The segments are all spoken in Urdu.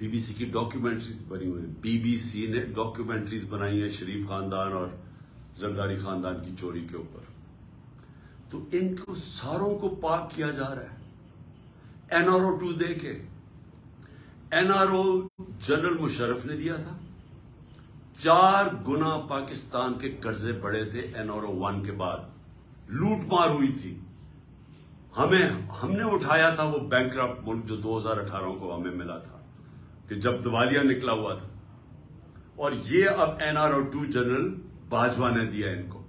BBC کی ڈاکیومنٹریز بنی ہوئی ہیں. BBC نے ڈاکیومنٹریز بنائی ہیں شریف خاندان اور زرداری خاندان کی چوری کے اوپر. تو ان کو ساروں کو پاک کیا جا رہا ہے. NRO 2 دے کے NRO جنرل مشرف نے دیا تھا. 4 گنا پاکستان کے قرضے بڑھے تھے NRO 1 کے بعد. لوٹ مار ہوئی تھی. ہم نے اٹھایا تھا وہ بینکرپٹ ملک جو 2018 کو ہمیں ملا تھا کہ جب دیوالیہ نکلا ہوا تھا. اور یہ اب NRO 2 جنرل باجوہ نے دیا ان کو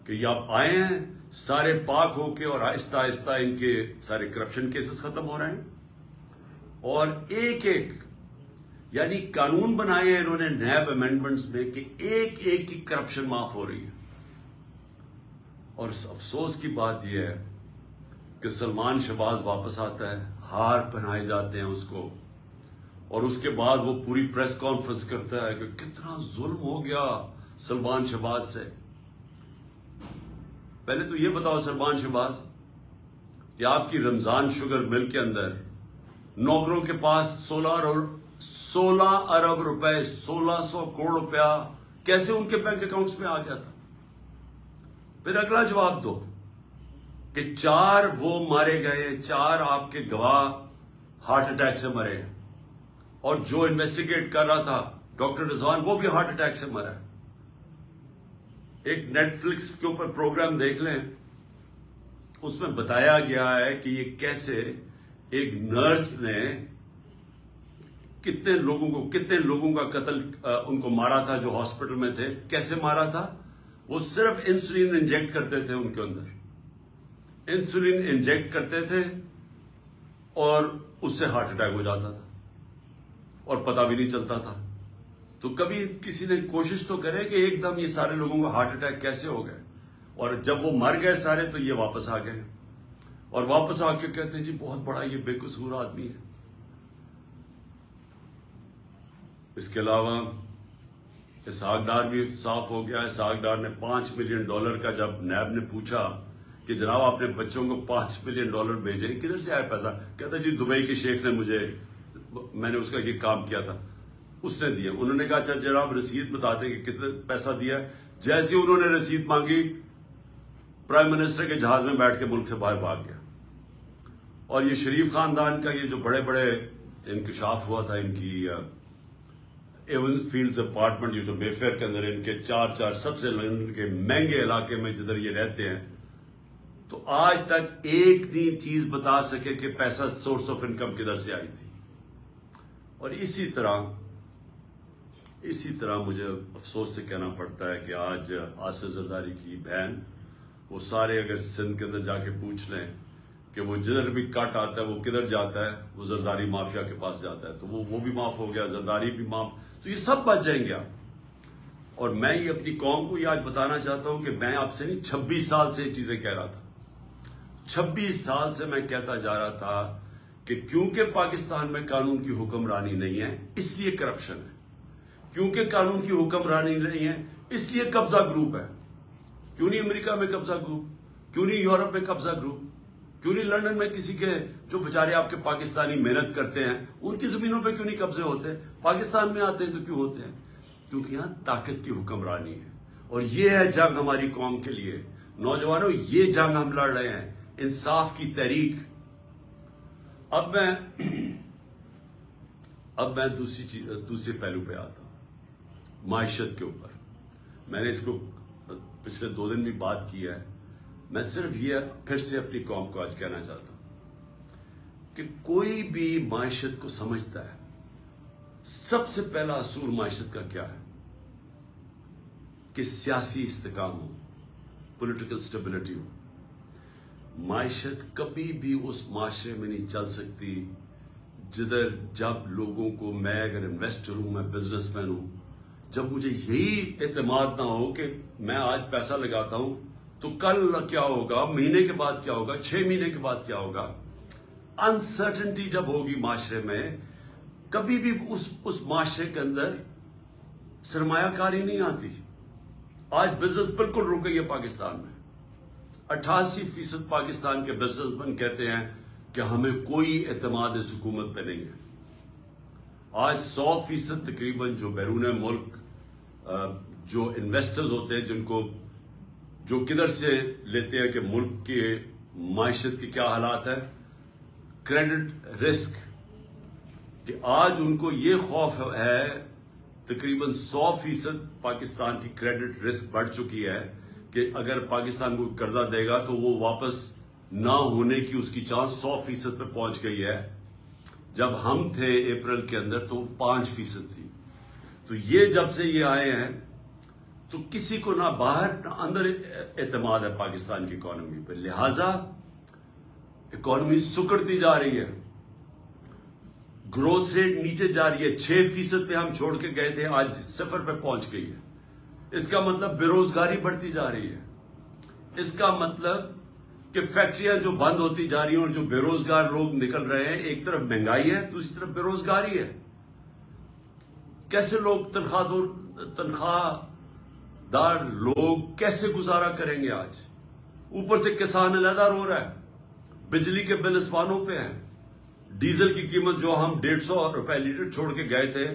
کہ یہ آپ آئے ہیں سارے پاک ہو کے اور آہستہ آہستہ ان کے سارے کرپشن کیسز ختم ہو رہے ہیں. اور ایک ایک یعنی قانون بنائے ہیں انہوں نے نیب امینڈمنٹس میں کہ ایک ایک کی کرپشن معاف ہو رہی ہے. اور افسوس کی بات یہ ہے کہ سلمان شہباز واپس آتا ہے, ہار پہنائے جاتے ہیں اس کو, اور اس کے بعد وہ پوری پریس کانفرنس کرتا ہے کہ کتنا ظلم ہو گیا سلمان شہباز سے. پہلے تو یہ بتاؤ سلمان شہباز کہ آپ کی رمضان شوگر مل کے اندر نوکروں کے پاس 16 ارب روپے 1600 کروڑ روپیہ کیسے ان کے بینک اکاؤنٹس میں آ گیا تھا. پھر اگلا جواب دو کہ 4 وہ مارے گئے, 4 آپ کے گواہ ہارٹ اٹیک سے مرے ہیں, اور جو انویسٹیگیٹ کر رہا تھا ڈاکٹر رضوان وہ بھی ہارٹ اٹیک سے مرا ہے. ایک نیٹ فلکس کے اوپر پروگرام دیکھ لیں, اس میں بتایا گیا ہے کہ یہ کیسے ایک نرس نے کتنے لوگوں کا قتل ان کو مارا تھا جو ہاسپٹل میں تھے. کیسے مارا تھا؟ وہ صرف انسولین انجیکٹ کرتے تھے ان کے اندر, انسولین انجیکٹ کرتے تھے اور اس سے ہارٹ اٹیک ہو جاتا تھا اور پتہ بھی نہیں چلتا تھا. تو کبھی کسی نے کوشش تو کرے کہ ایک دم یہ سارے لوگوں کو ہارٹ اٹیک کیسے ہو گئے, اور جب وہ مر گئے سارے تو یہ واپس آ گئے اور واپس آ کے کہتے ہیں جی بہت بڑا یہ بے قصور آدمی ہے. اس کے علاوہ اسحاق ڈار بھی صاف ہو گیا. اسحاق ڈار نے $5 ملین کا جب نیب نے پوچھا کہ جناب اپنے بچوں کو $5 ملین بھیجیں, کدھر سے آیا پیسہ؟ کہتا جی دبئی کے شیخ نے میں نے اس کا یہ کام کیا تھا, اس نے دیا. انہوں نے کہا اچھا جناب رسید بتاتے کہ کس نے پیسہ دیا. جیسے انہوں نے رسید مانگی پرائم منسٹر کے جہاز میں بیٹھ کے ملک سے باہر بھاگ گیا. اور یہ شریف خاندان کا یہ جو بڑے بڑے انکشاف ہوا تھا ان کی ایونز فیلڈز اپارٹمنٹ جو بے فیئر کے اندر ان کے 4 سب سے لندن کے مہنگے علاقے میں جدھر یہ رہتے ہیں, تو آج تک ایک نہیں چیز بتا سکے کہ پیسہ سورس آف انکم کدھر سے آئی تھی. اور اسی طرح مجھے افسوس سے کہنا پڑتا ہے کہ آج آصف زرداری کی بہن, وہ سارے اگر سندھ کے اندر جا کے پوچھ لیں کہ وہ جدھر بھی کٹ آتا ہے وہ کدھر جاتا ہے, وہ زرداری مافیا کے پاس جاتا ہے. تو وہ بھی معاف ہو گیا, زرداری بھی معاف, تو یہ سب بچ جائیں گے. اور میں یہ اپنی قوم کو یہ آج بتانا چاہتا ہوں کہ میں آپ سے نہیں 26 سال سے یہ چیزیں کہہ رہا تھا. 26 سال سے میں کہتا جا رہا تھا کہ کیونکہ پاکستان میں قانون کی حکمرانی نہیں ہے اس لیے کرپشن ہے, کیونکہ قانون کی حکمرانی نہیں ہے اس لیے قبضہ گروپ ہے. کیوں نہیں امریکہ میں قبضہ گروپ, کیوں نہیں یورپ میں قبضہ گروپ, کیوں نہیں لندن میں کسی کے جو بیچارے آپ کے پاکستانی محنت کرتے ہیں ان کی زمینوں پہ کیوں نہیں قبضے ہوتے؟ پاکستان میں آتے ہیں تو کیوں ہوتے ہیں؟ کیونکہ یہاں طاقت کی حکمرانی ہے. اور یہ ہے جنگ ہماری قوم کے لیے. نوجوانوں یہ جنگ ہم لڑ رہے ہیں, انصاف کی تحریک. اب میں دوسرے پہلو پہ آتا ہوں, معیشت کے اوپر. میں نے اس کو پچھلے 2 دن بھی بات کی ہے. میں صرف یہ پھر سے اپنی قوم کو آج کہنا چاہتا ہوں کہ کوئی بھی معیشت کو سمجھتا ہے, سب سے پہلا اصول معیشت کا کیا ہے کہ سیاسی استحکام ہو, پولیٹیکل سٹیبلٹی ہو. معیشت کبھی بھی اس معاشرے میں نہیں چل سکتی جب لوگوں کو, میں اگر انویسٹر ہوں, میں بزنس مین ہوں, جب مجھے یہی اعتماد نہ ہو کہ میں آج پیسہ لگاتا ہوں تو کل کیا ہوگا, مہینے کے بعد کیا ہوگا, 6 مہینے کے بعد کیا ہوگا. انسرٹنٹی جب ہوگی معاشرے میں, کبھی بھی اس معاشرے کے اندر سرمایہ کاری نہیں آتی. آج بزنس بالکل رک گئی ہے پاکستان میں. 88% پاکستان کے بزنس مین کہتے ہیں کہ ہمیں کوئی اعتماد اس حکومت پہ نہیں ہے. آج 100% تقریباً جو بیرون ملک جو انویسٹرز ہوتے ہیں جو کدھر سے لیتے ہیں کہ ملک کے معیشت کے کیا حالات ہے، کریڈٹ رسک، کہ آج ان کو یہ خوف ہے، تقریباً 100% پاکستان کی کریڈٹ رسک بڑھ چکی ہے کہ اگر پاکستان کو قرضہ دے گا تو وہ واپس نہ ہونے کی اس کی چانس 100% پہ پہنچ گئی ہے۔ جب ہم تھے اپریل کے اندر تو 5% تھی۔ تو یہ جب سے یہ آئے ہیں تو کسی کو نہ باہر نہ اندر اعتماد ہے پاکستان کی اکانومی پہ، لہذا اکانومی سکڑتی جا رہی ہے، گروتھ ریٹ نیچے جا رہی ہے، 6% پہ ہم چھوڑ کے گئے تھے، آج 0 پہ پہنچ گئی ہے۔ اس کا مطلب بے روزگاری بڑھتی جا رہی ہے، اس کا مطلب کہ فیکٹریاں جو بند ہوتی جا رہی ہیں اور جو بے روزگار لوگ نکل رہے ہیں، ایک طرف مہنگائی ہے، دوسری طرف بے روزگاری ہے۔ کیسے لوگ تنخواہ دار لوگ کیسے گزارا کریں گے آج؟ اوپر سے کسان علیحدہ رو رہا ہے، بجلی کے بل آسمانوں پہ ہیں، ڈیزل کی قیمت جو ہم 150 روپے لیٹر چھوڑ کے گئے تھے،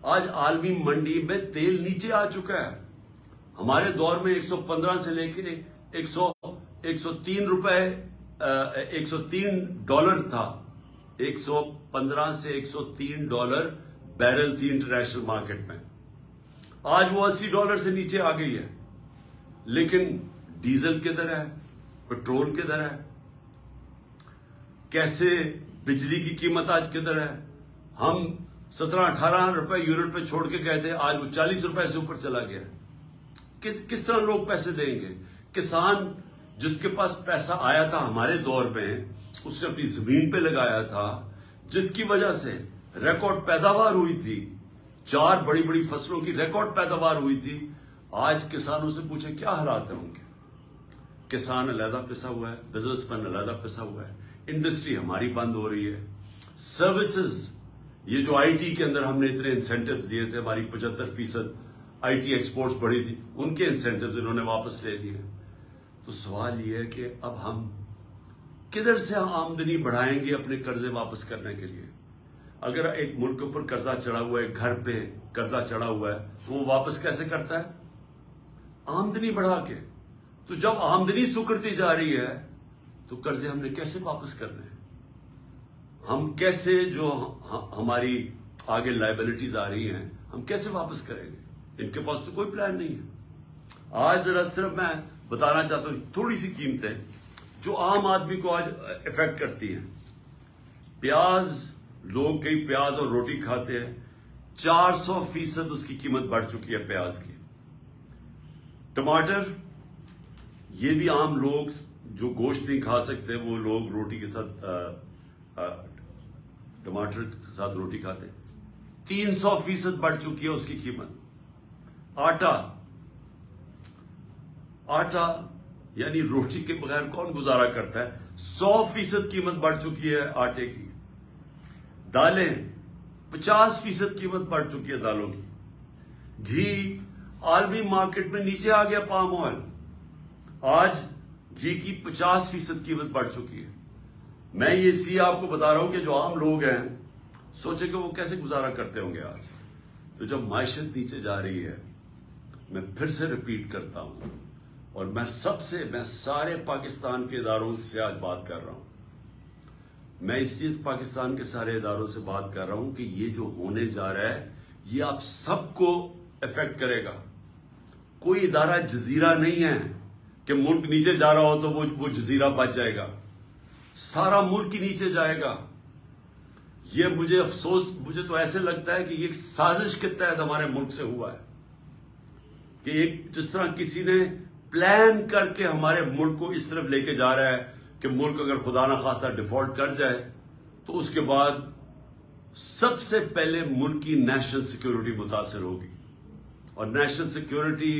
آج عالمی منڈی میں تیل نیچے آ چکا ہے۔ ہمارے دور میں 115 سے لے کے 103 روپے $103 تھا، 115 سے $103 بیرل تھی انٹرنیشنل مارکیٹ میں، آج وہ $80 سے نیچے آ گئی ہے۔ لیکن ڈیزل کدھر ہے، پیٹرول کدھر ہے، کیسے بجلی کی قیمت آج کدھر ہے؟ ہم 17-18 روپے یونٹ پہ چھوڑ کے گئے تھے، آج وہ 40 روپے سے اوپر چلا گیا۔ کس طرح لوگ پیسے دیں گے؟ کسان جس کے پاس پیسہ آیا تھا ہمارے دور میں، اس نے اپنی زمین پہ لگایا تھا، جس کی وجہ سے ریکارڈ پیداوار ہوئی تھی، 4 بڑی بڑی فصلوں کی ریکارڈ پیداوار ہوئی تھی، آج کسانوں سے پوچھیں کیا حالات ہیں ان کے؟ کسان علیحدہ پسا ہوا ہے، بزنس مین علیحدہ پسا ہوا ہے، انڈسٹری ہماری بند ہو رہی ہے، سروسز، یہ جو آئی ٹی کے اندر ہم نے اتنے انسینٹیوز دیے تھے، ہماری 75% آئی ٹی ایکسپورٹس بڑھی تھی، ان کے انسینٹیوز انہوں نے واپس لے لیے۔ تو سوال یہ ہے کہ اب ہم کدھر سے آمدنی بڑھائیں گے اپنے قرضے واپس کرنے کے لیے؟ اگر ایک ملک کے اوپر قرضہ چڑھا ہوا ہے، گھر پہ قرضہ چڑھا ہوا ہے، تو وہ واپس کیسے کرتا ہے؟ آمدنی بڑھا کے۔ تو جب آمدنی سکڑتی جا رہی ہے تو قرضے ہم نے کیسے واپس کرنے ہیں؟ ہم کیسے جو ہماری آگے لائبلٹیز آ رہی ہیں ہم کیسے واپس کریں گے؟ ان کے پاس تو کوئی پلان نہیں ہے۔ آج ذرا صرف میں بتانا چاہتا ہوں تھوڑی سی قیمتیں جو عام آدمی کو آج افیکٹ کرتی ہیں۔ پیاز، لوگ کئی پیاز اور روٹی کھاتے ہیں، 400% اس کی قیمت بڑھ چکی ہے پیاز کی۔ ٹماٹر، یہ بھی عام لوگ جو گوشت نہیں کھا سکتے وہ لوگ روٹی کے ساتھ ٹماٹر کے ساتھ روٹی کھاتے، 300% بڑھ چکی ہے اس کی قیمت۔ آٹا یعنی روٹی کے بغیر کون گزارا کرتا ہے، 100% قیمت بڑھ چکی ہے آٹے کی۔ دالیں، 50% قیمت بڑھ چکی ہے دالوں کی۔ گھی، عالمی مارکیٹ میں نیچے آ گیا پام آئل، آج گھی کی 50% قیمت بڑھ چکی ہے۔ میں یہ اس لیے آپ کو بتا رہا ہوں کہ جو عام لوگ ہیں سوچے کہ وہ کیسے گزارا کرتے ہوں گے آج۔ تو جب معیشت نیچے جا رہی ہے، میں پھر سے ریپیٹ کرتا ہوں، اور میں سارے پاکستان کے اداروں سے آج بات کر رہا ہوں، میں اس چیز پاکستان کے سارے اداروں سے بات کر رہا ہوں کہ یہ جو ہونے جا رہا ہے یہ آپ سب کو افیکٹ کرے گا۔ کوئی ادارہ جزیرہ نہیں ہے کہ ملک نیچے جا رہا ہو تو وہ جزیرہ بچ جائے گا، سارا ملک ہی نیچے جائے گا۔ یہ مجھے تو ایسے لگتا ہے کہ یہ ایک سازش کے تحت ہمارے ملک سے ہوا ہے، کہ ایک جس طرح کسی نے پلان کر کے ہمارے ملک کو اس طرف لے کے جا رہا ہے کہ ملک اگر خدا نخواستہ ڈیفالٹ کر جائے تو اس کے بعد سب سے پہلے ملک کی نیشنل سیکیورٹی متاثر ہوگی۔ اور نیشنل سیکیورٹی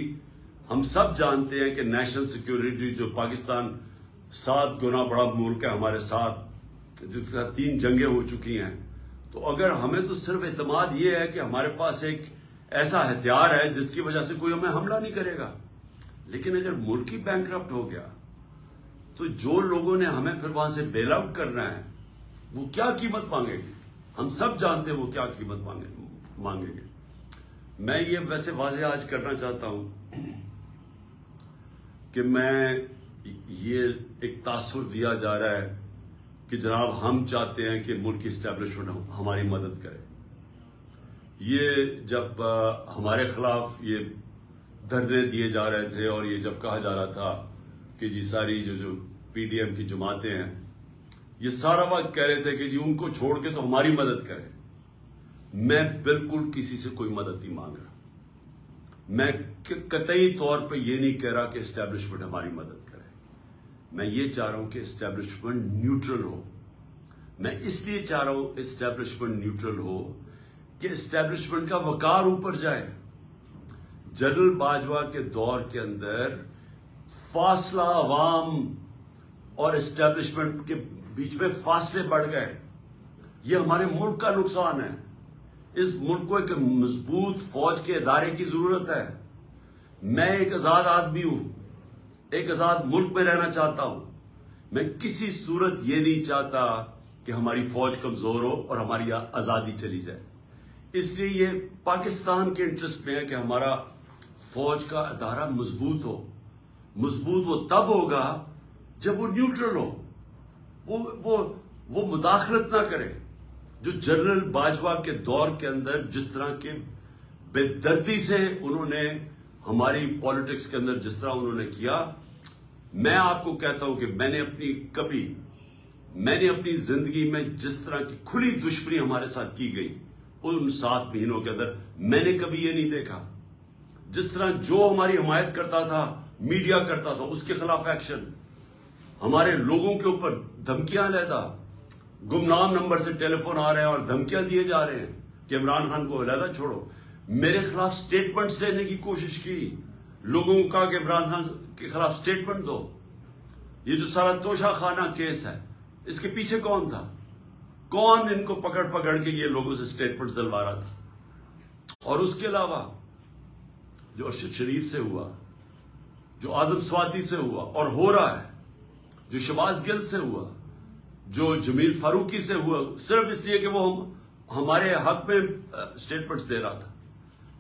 ہم سب جانتے ہیں کہ نیشنل سیکیورٹی جو پاکستان 7 گنا بڑا ملک ہے ہمارے ساتھ، جس کا 3 جنگیں ہو چکی ہیں، تو اگر ہمیں تو صرف اعتماد یہ ہے کہ ہمارے پاس ایک ایسا ہتھیار ہے جس کی وجہ سے کوئی ہمیں حملہ نہیں کرے گا، لیکن اگر ملک ہی بینکرپٹ ہو گیا تو جو لوگوں نے ہمیں پھر وہاں سے بیل آؤٹ کرنا ہے وہ کیا قیمت مانگے گی؟ ہم سب جانتے ہیں وہ کیا قیمت مانگیں گے. میں یہ ویسے واضح آج کرنا چاہتا ہوں کہ میں یہ ایک تاثر دیا جا رہا ہے کہ جناب ہم چاہتے ہیں کہ ملک کی اسٹیبلشمنٹ ہماری مدد کرے. یہ جب ہمارے خلاف یہ دھرنے دیے جا رہے تھے اور یہ جب کہا جا رہا تھا کہ جی ساری جو پی ڈی ایم کی جماعتیں ہیں یہ سارا وقت کہہ رہے تھے کہ جی ان کو چھوڑ کے تو ہماری مدد کرے. میں بالکل کسی سے کوئی مدد نہیں مانگ رہا. میں قطعی طور پہ یہ نہیں کہہ رہا کہ اسٹیبلشمنٹ ہماری مدد کرے. میں یہ چاہ رہا ہوں کہ اسٹیبلشمنٹ نیوٹرل ہو. میں اس لیے چاہ رہا ہوں اسٹیبلشمنٹ نیوٹرل ہو کہ اسٹیبلشمنٹ کا وقار اوپر جائے. جنرل باجوہ کے دور کے اندر فاصلہ عوام اور اسٹیبلشمنٹ کے بیچ میں فاصلے بڑھ گئے. یہ ہمارے ملک کا نقصان ہے. اس ملک کو ایک مضبوط فوج کے ادارے کی ضرورت ہے. میں ایک آزاد آدمی ہوں, ایک آزاد ملک میں رہنا چاہتا ہوں. میں کسی صورت یہ نہیں چاہتا کہ ہماری فوج کمزور ہو اور ہماری آزادی چلی جائے. اس لیے یہ پاکستان کے انٹرسٹ میں ہے کہ ہمارا فوج کا ادارہ مضبوط ہو. مضبوط وہ تب ہوگا جب وہ نیوٹرل ہو, وہ مداخلت نہ کرے. جو جنرل باجوہ کے دور کے اندر جس طرح کے بے دردی سے انہوں نے ہماری پالیٹکس کے اندر جس طرح انہوں نے کیا, میں آپ کو کہتا ہوں کہ میں نے اپنی زندگی میں جس طرح کی کھلی دشمنی ہمارے ساتھ کی گئی ان 7 مہینوں کے اندر میں نے کبھی یہ نہیں دیکھا. جس طرح جو ہماری حمایت کرتا تھا, میڈیا کرتا تھا, اس کے خلاف ایکشن, ہمارے لوگوں کے اوپر دھمکیاں علیحدہ, گمنام نمبر سے ٹیلی فون آ رہے ہیں اور دھمکیاں دیے جا رہے ہیں کہ عمران خان کو علیحدہ چھوڑو. میرے خلاف سٹیٹمنٹس لینے کی کوشش کی, لوگوں کو کہا کہ عمران خان کے خلاف سٹیٹمنٹ دو. یہ جو سارا توشہ خانہ کیس ہے اس کے پیچھے کون تھا؟ کون ان کو پکڑ کے یہ لوگوں سے سٹیٹمنٹس دلوا رہا تھا؟ اور اس کے علاوہ جو ارشد شریف سے ہوا, جو اعظم سواتی سے ہوا اور ہو رہا ہے, جو شہباز گل سے ہوا, جو جمیل فاروقی سے ہوا, صرف اس لیے کہ وہ ہمارے حق میں سٹیٹمنٹس دے رہا تھا,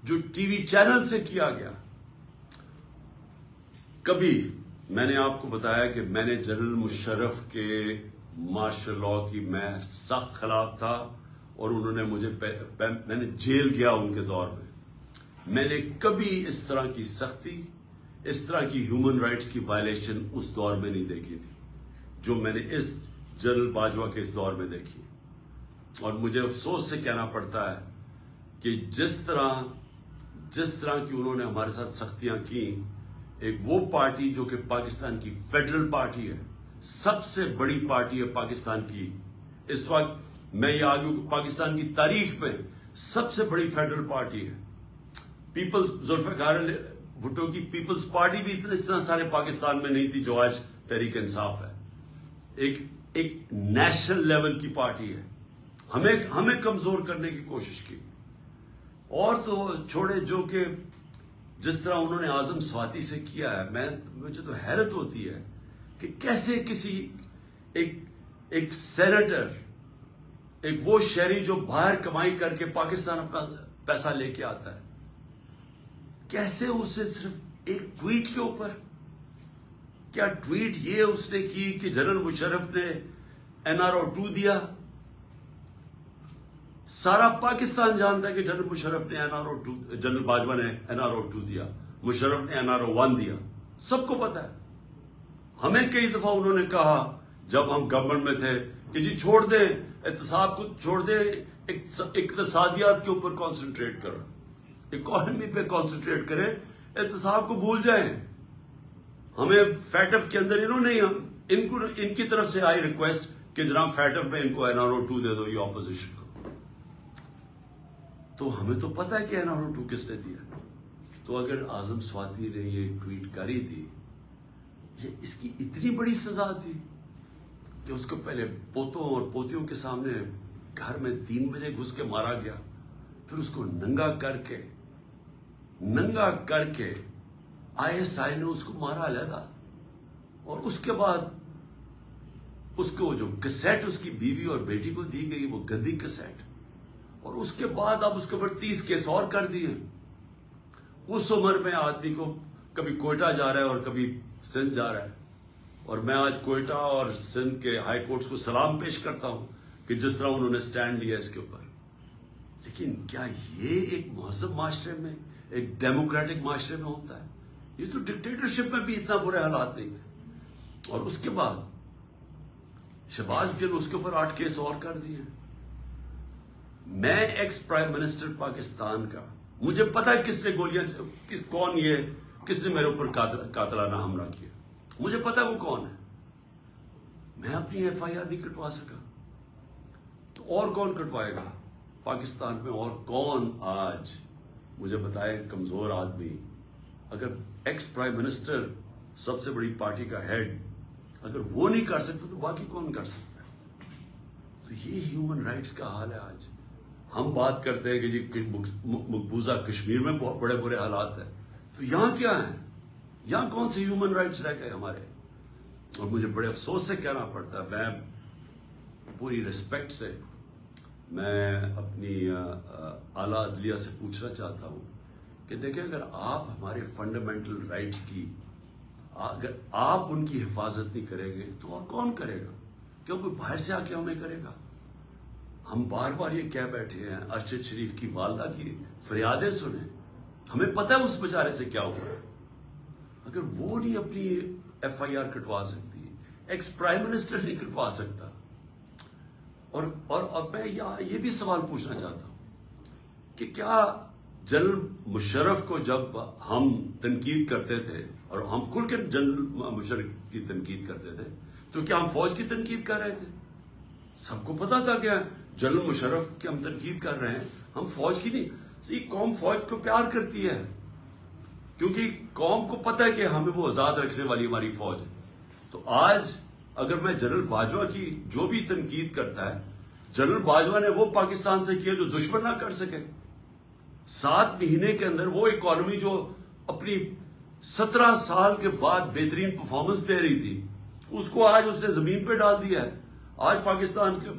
جو ٹی وی چینل سے کیا گیا. کبھی میں نے آپ کو بتایا کہ میں نے جنرل مشرف کے مارشل لاء کی میں سخت خلاف تھا اور انہوں نے میں نے جیل گیا ان کے دور میں. میں نے کبھی اس طرح کی سختی, اس طرح کی ہیومن رائٹس کی وائلیشن اس دور میں نہیں دیکھی تھی جو میں نے اس جنرل باجوہ کے اس دور میں دیکھی. اور مجھے افسوس سے کہنا پڑتا ہے کہ جس طرح کی انہوں نے ہمارے ساتھ سختیاں کی, ایک وہ پارٹی جو کہ پاکستان کی فیڈرل پارٹی ہے, سب سے بڑی پارٹی ہے پاکستان کی اس وقت, میں یہ آگے پاکستان کی تاریخ میں سب سے بڑی فیڈرل پارٹی ہے. ذوالفقار علی بھٹو کی پیپلز پارٹی بھی اس طرح سارے پاکستان میں نہیں تھی جو آج تحریک انصاف ہے. ایک نیشنل لیول کی پارٹی ہے. ہمیں کمزور کرنے کی کوشش کی. اور تو چھوڑے جو کہ جس طرح انہوں نے اعظم سواتی سے کیا ہے, مجھے تو حیرت ہوتی ہے کہ کیسے کسی ایک سینیٹر, ایک وہ شہری جو باہر کمائی کر کے پاکستان اپنا پیسہ لے کے آتا ہے, کیسے اسے صرف ایک ٹویٹ کے اوپر, کیا ٹویٹ یہ اس نے کی کہ جنرل مشرف نے NRO 2 دیا؟ سارا پاکستان جانتا ہے کہ جنرل مشرف نے جنرل باجوہ نے NRO 2 دیا, مشرف نے NRO 1 دیا, سب کو پتا ہے. ہمیں کئی دفعہ انہوں نے کہا جب ہم گورنمنٹ میں تھے کہ جی چھوڑ دیں احتساب کو, چھوڑ دیں اقتصادیات کے اوپر کانسنٹریٹ کرو, اکانومی پہ کانسنٹریٹ کریں, احتساب کو بھول جائیں. ہمیں فیٹف کے اندر انہوں نے ان کی طرف سے آئی ریکویسٹ کہ جناب فیٹف میں ان کو NRO 2 دے دو, یہ اپوزیشن کو. تو ہمیں تو پتا ہے کہ NRO 2 کس نے دیا. تو اگر اعظم سواتی نے یہ ٹویٹ کری تھی, یہ اس کی اتنی بڑی سزا تھی کہ اس کو پہلے پوتوں اور پوتیوں کے سامنے گھر میں 3 بجے گھس کے مارا گیا, پھر اس کو ننگا کر کے ISI نے اس کو مارا علیحدہ, اور اس کے بعد اس کو جو کیسٹ اس کی بیوی اور بیٹی کو دی گئی وہ گندی کیسٹ, اور اس کے بعد اب اس کے اوپر 30 کیس اور کر دیے. اس عمر میں آدمی کو کبھی کوئٹہ جا رہا ہے اور کبھی سندھ جا رہا ہے. اور میں آج کوئٹہ اور سندھ کے ہائی کورٹس کو سلام پیش کرتا ہوں کہ جس طرح انہوں نے سٹینڈ لیا اس کے اوپر. لیکن کیا یہ ایک مہذب معاشرے میں، ایک ڈیموکریٹک معاشرے میں ہوتا ہے؟ یہ تو ڈکٹیٹرشپ میں بھی اتنا برے حالات نہیں تھے. اور اس کے بعد شہباز گل، اس کے اوپر 8 کیس اور کر دیے. میں ایکس پرائم منسٹر پاکستان کا، مجھے پتا ہے کس نے گولیاں، کس نے میرے اوپر قاتلانہ حملہ کیا. مجھے پتا ہے وہ کون ہے. میں اپنی ایف آئی آر نہیں کٹوا سکا تو اور کون کٹوائے گا پاکستان میں؟ اور کون آج مجھے بتائے کمزور آدمی، اگر ایکس پرائم منسٹر سب سے بڑی پارٹی کا ہیڈ اگر وہ نہیں کر سکتا تو باقی کون کر سکتا ہے؟ تو یہ ہیومن رائٹس کا حال ہے. آج ہم بات کرتے ہیں کہ جی مقبوضہ کشمیر میں بہت بڑے برے حالات ہیں، تو یہاں کیا ہیں؟ یہاں کون سے ہیومن رائٹس رہ گئے ہمارے؟ اور مجھے بڑے افسوس سے کہنا پڑتا ہے، میں پوری ریسپیکٹ سے میں اپنی اعلیٰ عدلیہ سے پوچھنا چاہتا ہوں کہ دیکھیں، اگر آپ ہمارے فنڈامنٹل رائٹس کی، اگر آپ ان کی حفاظت نہیں کریں گے تو اور کون کرے گا؟ کیوں کوئی باہر سے آ کے ہمیں کرے گا؟ ہم بار بار یہ کہہ بیٹھے ہیں، ارشد شریف کی والدہ کی فریادیں سنیں، ہمیں پتہ ہے اس بیچارے سے کیا ہوا. اگر وہ نہیں اپنی ایف آئی آر کٹوا سکتی، ایکس پرائم منسٹر نہیں کٹوا سکتا. اور میں یہ بھی سوال پوچھنا چاہتا ہوں کہ کیا جنرل مشرف کو جب ہم تنقید کرتے تھے، اور ہم کھل کے جنرل مشرف کی تنقید کرتے تھے، تو کیا ہم فوج کی تنقید کر رہے تھے؟ سب کو پتا تھا کہ جنرل مشرف کی ہم تنقید کر رہے ہیں، ہم فوج کی نہیں. قوم فوج کو پیار کرتی ہے کیونکہ قوم کو پتا ہے کہ ہمیں وہ آزاد رکھنے والی ہماری فوج ہے. تو آج اگر میں جنرل باجوہ کی جو بھی تنقید کرتا ہے، جنرل باجوہ نے وہ پاکستان سے کیا جو دشمن نہ کر سکے. 7 مہینے کے اندر وہ اکانومی جو اپنی 17 سال کے بعد بہترین پرفارمنس دے رہی تھی، اس کو آج اس نے زمین پہ ڈال دیا ہے. آج پاکستان کے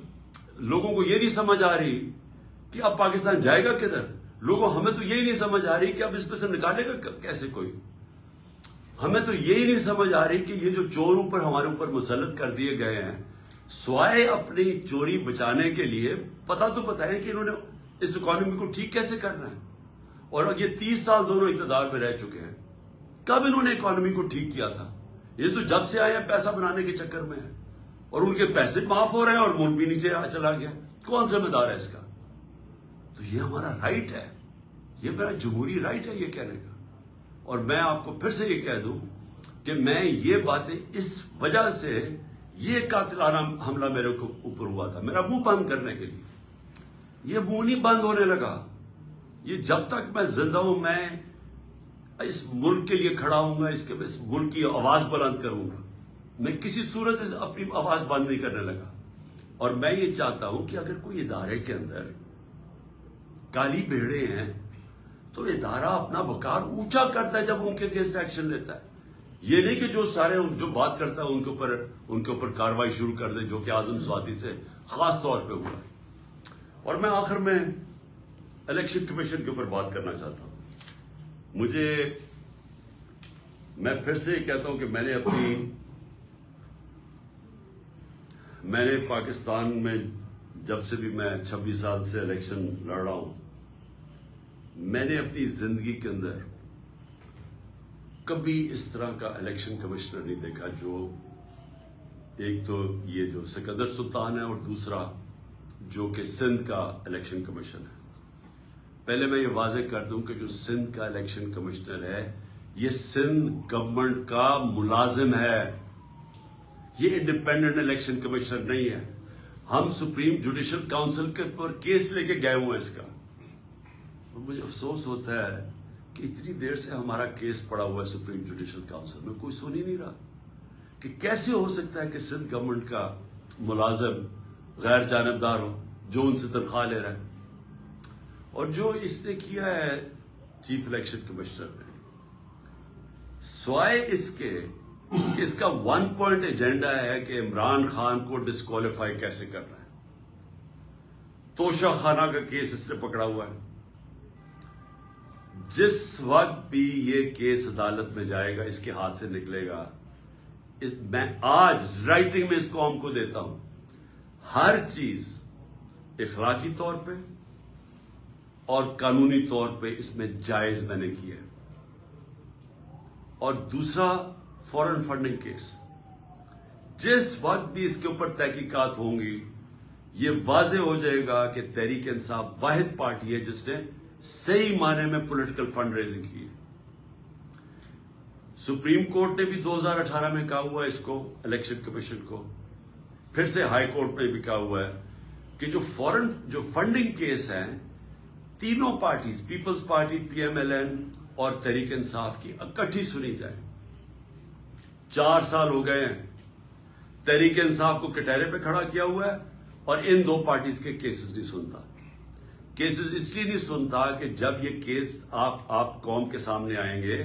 لوگوں کو یہ نہیں سمجھ آ رہی کہ اب پاکستان جائے گا کدھر. ہمیں تو یہی نہیں سمجھ آ رہی کہ اب اس پہ سے نکالے گا کیسے کوئی. ہمیں تو یہی نہیں سمجھ آ رہی کہ یہ جو چور اوپر ہمارے اوپر مسلط کر دیے گئے ہیں، سوائے اپنی چوری بچانے کے لیے پتا تو پتا ہے کہ انہوں نے اس اکانومی کو ٹھیک کیسے کرنا ہے. اور یہ 30 سال دونوں اقتدار میں رہ چکے ہیں، کب انہوں نے اکانومی کو ٹھیک کیا تھا؟ یہ تو جب سے آئے ہیں پیسہ بنانے کے چکر میں ہے، اور ان کے پیسے معاف ہو رہے ہیں اور ملک بھی نیچے چلا گیا. کون ذمہ دار ہے اس کا؟ تو یہ ہمارا رائٹ ہے، یہ میرا جمہوری رائٹ ہے یہ کہنے کا. اور میں آپ کو پھر سے یہ کہہ دوں کہ میں یہ باتیں اس وجہ سے، یہ قاتلانہ حملہ میرے اوپر ہوا تھا میرا منہ بند کرنے کے لیے. یہ منہ نہیں بند ہونے لگا. یہ جب تک میں زندہ ہوں، میں اس ملک کے لیے کھڑا ہوں گا، اس ملک کی آواز بلند کروں گا. میں کسی صورت سے اپنی آواز بند نہیں کرنے لگا. اور میں یہ چاہتا ہوں کہ اگر کوئی ادارے کے اندر کالی بھیڑے ہیں تو ادارہ اپنا وقار اونچا کرتا ہے جب ان کے اگینسٹ ایکشن لیتا ہے. یہ نہیں کہ جو بات کرتا ہے ان کے اوپر کارروائی شروع کر دے، جو کہ اعظم سوادی سے خاص طور پہ ہوا. اور میں آخر میں الیکشن کمیشن کے اوپر بات کرنا چاہتا ہوں. میں پھر سے یہ کہتا ہوں کہ میں نے پاکستان میں جب سے بھی میں 26 سال سے الیکشن لڑ رہا ہوں، میں نے اپنی زندگی کے اندر کبھی اس طرح کا الیکشن کمشنر نہیں دیکھا. جو ایک تو یہ جو سکندر سلطان ہے، اور دوسرا جو کہ سندھ کا الیکشن کمیشن ہے. پہلے میں یہ واضح کر دوں کہ جو سندھ کا الیکشن کمشنر ہے، یہ سندھ گورنمنٹ کا ملازم ہے، یہ انڈیپینڈنٹ الیکشن کمشنر نہیں ہے. ہم سپریم جوڈیشل کاؤنسل کے پر کیس لے کے گئے ہوئے ہیں اس کا. اور مجھے افسوس ہوتا ہے کہ اتنی دیر سے ہمارا کیس پڑا ہوا ہے سپریم جوڈیشل کاؤنسل میں، کوئی سن ہی نہیں رہا کہ کیسے ہو سکتا ہے کہ سندھ گورنمنٹ کا ملازم غیر جانبدار ہو جو ان سے تنخواہ لے رہا ہے. اور جو اس نے کیا ہے چیف الیکشن کمشنر نے، سوائے اس کے اس کا 1 پوائنٹ ایجنڈا ہے کہ عمران خان کو ڈسکوالیفائی کیسے کرنا ہے. توشہ خانہ کا کیس اس نے پکڑا ہوا ہے. جس وقت بھی یہ کیس عدالت میں جائے گا اس کے ہاتھ سے نکلے گا. میں آج رائٹنگ میں اس قوم کو دیتا ہوں, ہر چیز اخلاقی طور پہ اور قانونی طور پہ اس میں جائز میں نے کی ہے. اور دوسرا فورن فنڈنگ کیس, جس وقت بھی اس کے اوپر تحقیقات ہوں گی یہ واضح ہو جائے گا کہ تحریک انصاف واحد پارٹی ہے جس نے صحیح معنی میں پولیٹیکل فنڈ ریزنگ کی ہے. سپریم کورٹ نے بھی 2018 میں کہا ہوا ہے اس کو, الیکشن کمیشن کو, پھر سے ہائی کورٹ میں بھی کہا ہوا ہے کہ جو فنڈنگ کیس ہیں تینوں parties, Peoples Party, P M L N اور تحریک انصاف کی اکٹھی سنی جائے. 4 سال ہو گئے ہیں تحریک انصاف کو کٹہرے پہ کھڑا کیا ہوا ہے اور ان دو پارٹیز کے کیسز نہیں سنتا. کیسز اس لیے نہیں سنتا کہ جب یہ کیس آپ قوم کے سامنے آئیں گے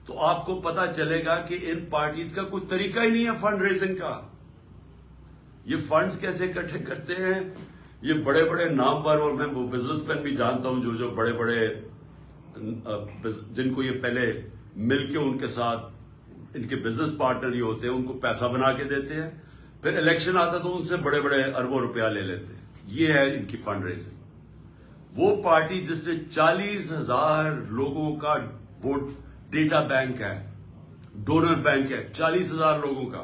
تو آپ کو پتا چلے گا کہ ان پارٹیز کا کوئی طریقہ ہی نہیں ہے فنڈ ریزنگ کا. یہ فنڈز کیسے اکٹھے کرتے ہیں, یہ بڑے بڑے نامور, اور میں وہ بزنس مین بھی جانتا ہوں جو بڑے بڑے جن کو یہ پہلے مل کے ان کے ساتھ ان کے بزنس پارٹنر ہی ہوتے ہیں, ان کو پیسہ بنا کے دیتے ہیں, پھر الیکشن آتا تو ان سے بڑے بڑے اربوں روپیہ لے لیتے ہیں. یہ ہے ان کی فنڈ ریزنگ. وہ پارٹی جس نے 40,000 لوگوں کا ووٹ ڈیٹا بینک ہے, ڈونر بینک ہے 40,000 لوگوں کا,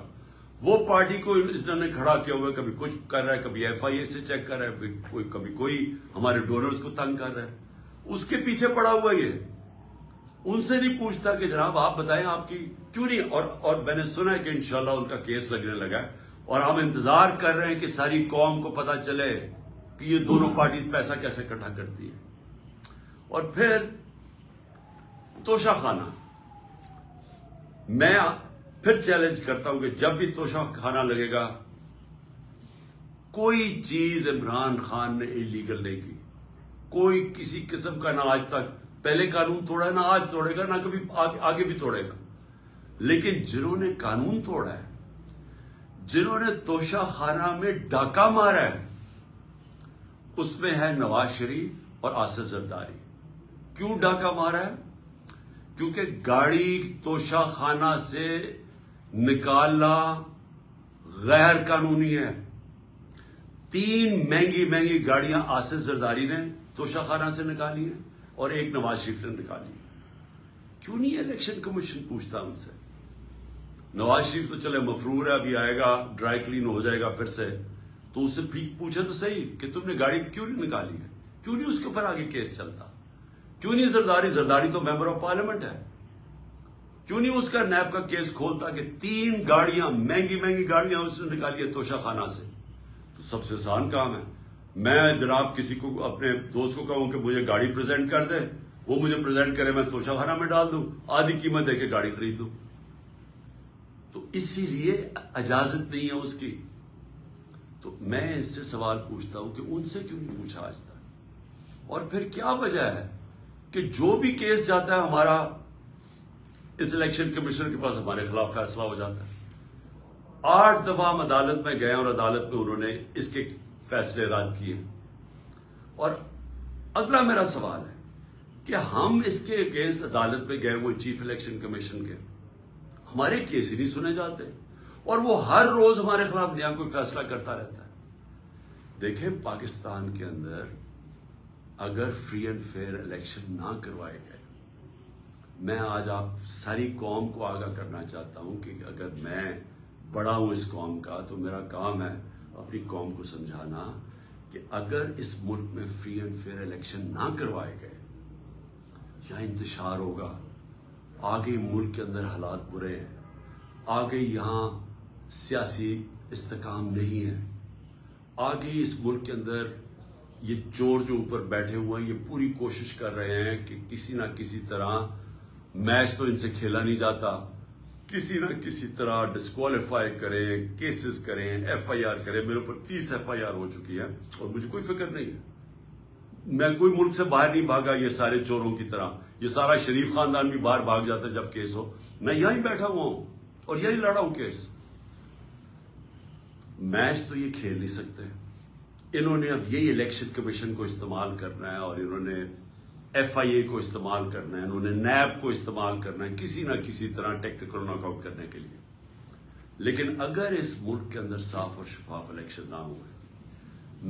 وہ پارٹی کو اس نے کھڑا کیا ہوا ہے. کبھی کچھ کر رہا ہے, کبھی ایف آئی اے سے چیک کر رہا ہے, کبھی کوئی ہمارے ڈونرز کو تنگ کر رہا ہے. اس کے پیچھے پڑا ہوا یہ, ان سے نہیں پوچھتا کہ جناب آپ بتائیں آپ کی کیوں نہیں. اور میں نے سنا ہے کہ انشاءاللہ ان کا کیس لگنے لگا ہے اور ہم انتظار کر رہے ہیں کہ ساری قوم کو پتا چلے کہ یہ دونوں پارٹیز پیسہ کیسے اکٹھا کرتی ہے. اور پھر توشہ خانہ, میں پھر چیلنج کرتا ہوں کہ جب بھی توشہ خانہ لگے گا, کوئی چیز عمران خان نے اللیگل نہیں کی, کوئی کسی قسم کا نہ آج تک پہلے قانون توڑا ہے, نہ آج توڑے گا, نہ کبھی آگے بھی توڑے گا. لیکن جنہوں نے قانون توڑا ہے, جنہوں نے توشہ خانہ میں ڈاکہ مارا ہے, اس میں ہے نواز شریف اور آصف زرداری. کیوں ڈاکہ مارا ہے؟ کیونکہ گاڑی توشہ خانہ سے نکالنا غیر قانونی ہے. 3 مہنگی گاڑیاں آصف زرداری نے توشہ خانہ سے نکالی ہیں اور ایک نواز شریف نے نکالی. کیوں نہیں الیکشن کمیشن پوچھتا ان سے؟ نواز شریف تو چلے مفرور ہے, ابھی آئے گا ڈرائی کلین ہو جائے گا پھر سے, تو اس سے پوچھے تو صحیح کہ تم نے گاڑی کیوں نہیں نکالی ہے, کیوں نہیں اس کے اوپر آگے کیس چلتا, کیوں نہیں زرداری تو ممبر آف پارلیمنٹ ہے, کیوں نہیں اس کا نیب کا کیس کھولتا کہ 3 گاڑیاں مہنگی گاڑیاں اس نے نکالی ہے توشہ خانہ سے. تو سب سے آسان کام ہے, میں جناب کسی کو اپنے دوست کو کہوں کہ مجھے گاڑی پریزنٹ کر دے, وہ مجھے پریزنٹ کرے, میں توشہ خانہ میں ڈال دوں, آدھی قیمت دے کے گاڑی خرید دوں. تو اسی لیے اجازت نہیں ہے اس کی. تو میں اس سے سوال پوچھتا ہوں کہ ان سے کیوں نہیں پوچھا آج تک؟ اور پھر کیا وجہ ہے کہ جو بھی کیس جاتا ہے ہمارا اس الیکشن کمیشنر کے پاس ہمارے خلاف فیصلہ ہو جاتا ہے. 8 دفعہ ہم عدالت میں گئے اور عدالت میں انہوں نے اس کے فیصلے رد کیے. اور اگلا میرا سوال ہے کہ ہم اس کے اگینسٹ عدالت میں گئے ہوئے چیف الیکشن کمیشن کے, ہمارے کیس ہی نہیں سنے جاتے اور وہ ہر روز ہمارے خلاف نیا کوئی فیصلہ کرتا رہتا ہے. دیکھیں پاکستان کے اندر اگر فری اینڈ فیئر الیکشن نہ کروائے گئے, میں آج آپ ساری قوم کو آگاہ کرنا چاہتا ہوں کہ اگر میں بڑا ہوں اس قوم کا تو میرا کام ہے اپنی قوم کو سمجھانا کہ اگر اس ملک میں فری اینڈ فیئر الیکشن نہ کروائے گئے, یا انتشار ہوگا, آگے ملک کے اندر حالات برے ہیں, آگے یہاں سیاسی استحکام نہیں ہے, آگے اس ملک کے اندر یہ چور جو اوپر بیٹھے ہوئے ہیں یہ پوری کوشش کر رہے ہیں کہ کسی نہ کسی طرح میچ تو ان سے کھیلا نہیں جاتا, کسی نہ کسی طرح ڈسکوالیفائی کریں, کیسز کریں, ایف آئی آر کریں. میرے اوپر 30 ایف آئی آر ہو چکی ہے اور مجھے کوئی فکر نہیں ہے. میں کوئی ملک سے باہر نہیں بھاگا یہ سارے چوروں کی طرح. یہ سارا شریف خاندان بھی باہر بھاگ جاتا ہے جب کیس ہو. میں یہیں بیٹھا ہوا ہوں اور یہیں لڑا ہوں کیس. میچ تو یہ کھیل نہیں سکتے, انہوں نے اب یہی الیکشن کمیشن کو استعمال کرنا ہے اور انہوں نے FIA کو استعمال کرنا ہے, انہوں نے نیب کو استعمال کرنا ہے کسی نہ کسی طرح ٹیکنیکل ناک آؤٹ کرنے کے لیے. لیکن اگر اس ملک کے اندر صاف اور شفاف الیکشن نہ ہوئے,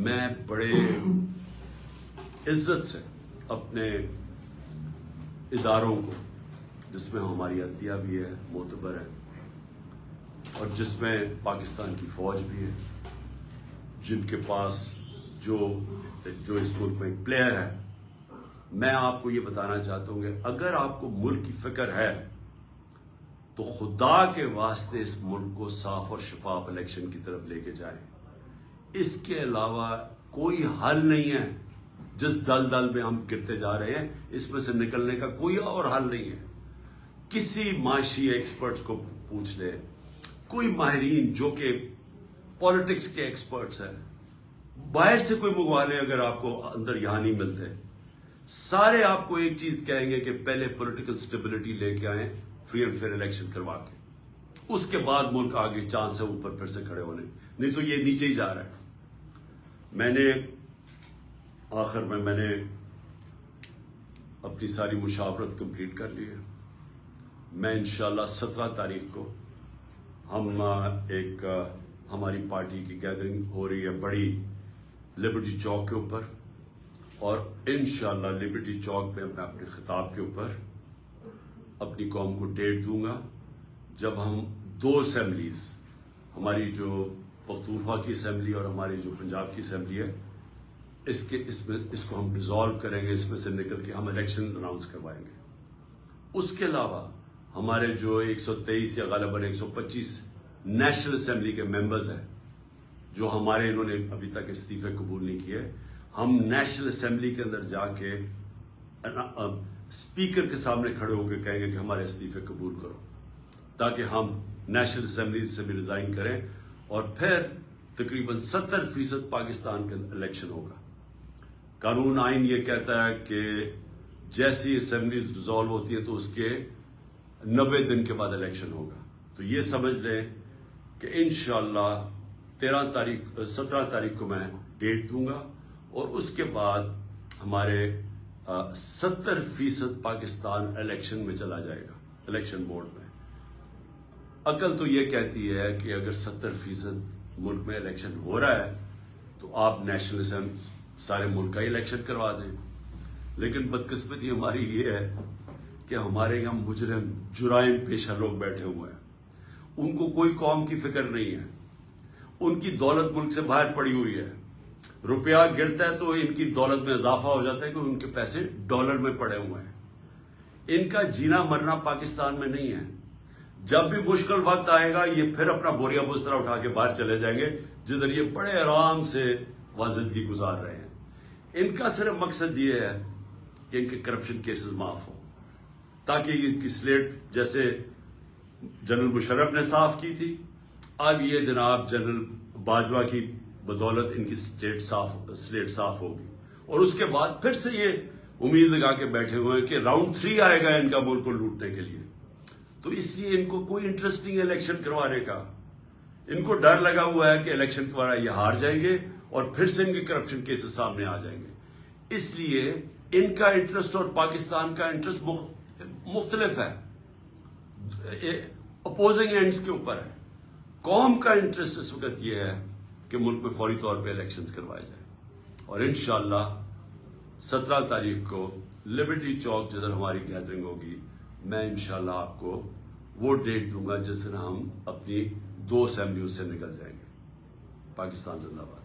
میں بڑے عزت سے اپنے اداروں کو, جس میں ہماری عدلیہ بھی ہے, معتبر ہے, اور جس میں پاکستان کی فوج بھی ہے, جن کے پاس جو اس ملک میں ایک پلیئر ہے, میں آپ کو یہ بتانا چاہتا ہوں کہ اگر آپ کو ملک کی فکر ہے تو خدا کے واسطے اس ملک کو صاف اور شفاف الیکشن کی طرف لے کے جائیں. اس کے علاوہ کوئی حل نہیں ہے. جس دل میں ہم گرتے جا رہے ہیں, اس میں سے نکلنے کا کوئی اور حل نہیں ہے. کسی معاشی ایکسپرٹس کو پوچھ لے, کوئی ماہرین جو کہ پالیٹکس کے ایکسپرٹس ہیں, باہر سے کوئی منگوا لیں اگر آپ کو اندر یہاں نہیں ملتے, سارے آپ کو ایک چیز کہیں گے کہ پہلے پولیٹیکل سٹیبلٹی لے کے آئیں, فری اینڈ فیئر الیکشن کروا کے, اس کے بعد ملک آگے چانس ہے اوپر پھر سے کھڑے ہونے, نہیں تو یہ نیچے ہی جا رہا ہے. میں نے آخر میں نے اپنی ساری مشاورت کمپلیٹ کر لی ہے. میں انشاءاللہ 17 تاریخ کو ہماری پارٹی کی گیدرنگ ہو رہی ہے بڑی لبرٹی چوک کے اوپر, اور انشاءاللہ لبرٹی چوک پہ میں اپنے خطاب کے اوپر اپنی قوم کو ڈیٹ دوں گا جب ہم 2 اسمبلیز, ہماری جو پختونخوا کی اسمبلی اور ہماری جو پنجاب کی اسمبلی ہے, اس کو ہم ڈیزالو کریں گے, اس میں سے نکل کے ہم الیکشن اناؤنس کروائیں گے. اس کے علاوہ ہمارے جو 123 یا غالباً 125 نیشنل اسمبلی کے ممبرز ہیں جو انہوں نے ابھی تک استعفے قبول نہیں کیے, ہم نیشنل اسمبلی کے اندر جا کے اسپیکر کے سامنے کھڑے ہو کے کہیں گے کہ ہمارے استعفے قبول کرو, تاکہ ہم نیشنل اسمبلی سے بھی ریزائن کریں, اور پھر تقریباً 70% پاکستان کے الیکشن ہوگا. قانون آئین یہ کہتا ہے کہ جیسی اسمبلیز ڈیزالو ہوتی ہے تو اس کے 90 دن کے بعد الیکشن ہوگا. تو یہ سمجھ لیں کہ انشاءاللہ 17 تاریخ کو میں ڈیٹ دوں گا, اور اس کے بعد ہمارے 70% پاکستان الیکشن میں چلا جائے گا, الیکشن بورڈ میں. عقل تو یہ کہتی ہے کہ اگر 70% ملک میں الیکشن ہو رہا ہے تو آپ نیشنل اسمبلی سارے ملک کا ہی الیکشن کروا دیں. لیکن بدقسمتی ہماری یہ ہے کہ ہمارے یہاں مجرم جرائم پیشہ لوگ بیٹھے ہوئے ہیں, ان کو کوئی قوم کی فکر نہیں ہے, ان کی دولت ملک سے باہر پڑی ہوئی ہے. روپیہ گرتا ہے تو ان کی دولت میں اضافہ ہو جاتا ہے کہ ان کے پیسے ڈالر میں پڑے ہوئے ہیں. ان کا جینا مرنا پاکستان میں نہیں ہے. جب بھی مشکل وقت آئے گا یہ پھر اپنا بوریا بستر اٹھا کے باہر چلے جائیں گے, جدھر یہ بڑے آرام سے زندگی گزار رہے ہیں. ان کا صرف مقصد یہ ہے کہ ان کے کرپشن کیسز معاف ہوں, تاکہ ان کی سلیٹ جیسے جنرل مشرف نے صاف کی تھی, اب یہ جناب جنرل باجوہ کی بدولت ان کی سلیٹ صاف ہوگی, اور اس کے بعد پھر سے یہ امید لگا کے بیٹھے ہوئے ہیں کہ راؤنڈ 3 آئے گا ان کا ملک کو لوٹنے کے لیے. تو اس لیے ان کو کوئی انٹرسٹ نہیں ہے الیکشن کروانے کا. ان کو ڈر لگا ہوا ہے کہ الیکشن کروانا یہ ہار جائیں گے اور پھر سے ان کے کرپشن کیسز سامنے آ جائیں گے. اس لیے ان کا انٹرسٹ اور پاکستان کا انٹرسٹ مختلف ہے, اپوزنگ اینڈز کے اوپر ہے. قوم کا انٹرسٹ اس وقت یہ ہے کہ ملک میں فوری طور پہ الیکشنز کروائے جائیں, اور انشاءاللہ 17 تاریخ کو لبرٹی چوک جدھر ہماری گیدرنگ ہوگی, میں انشاءاللہ آپ کو وہ ڈیٹ دوں گا جس دن ہم اپنی 2 اسمبلیوں سے نکل جائیں گے. پاکستان زندہ باد.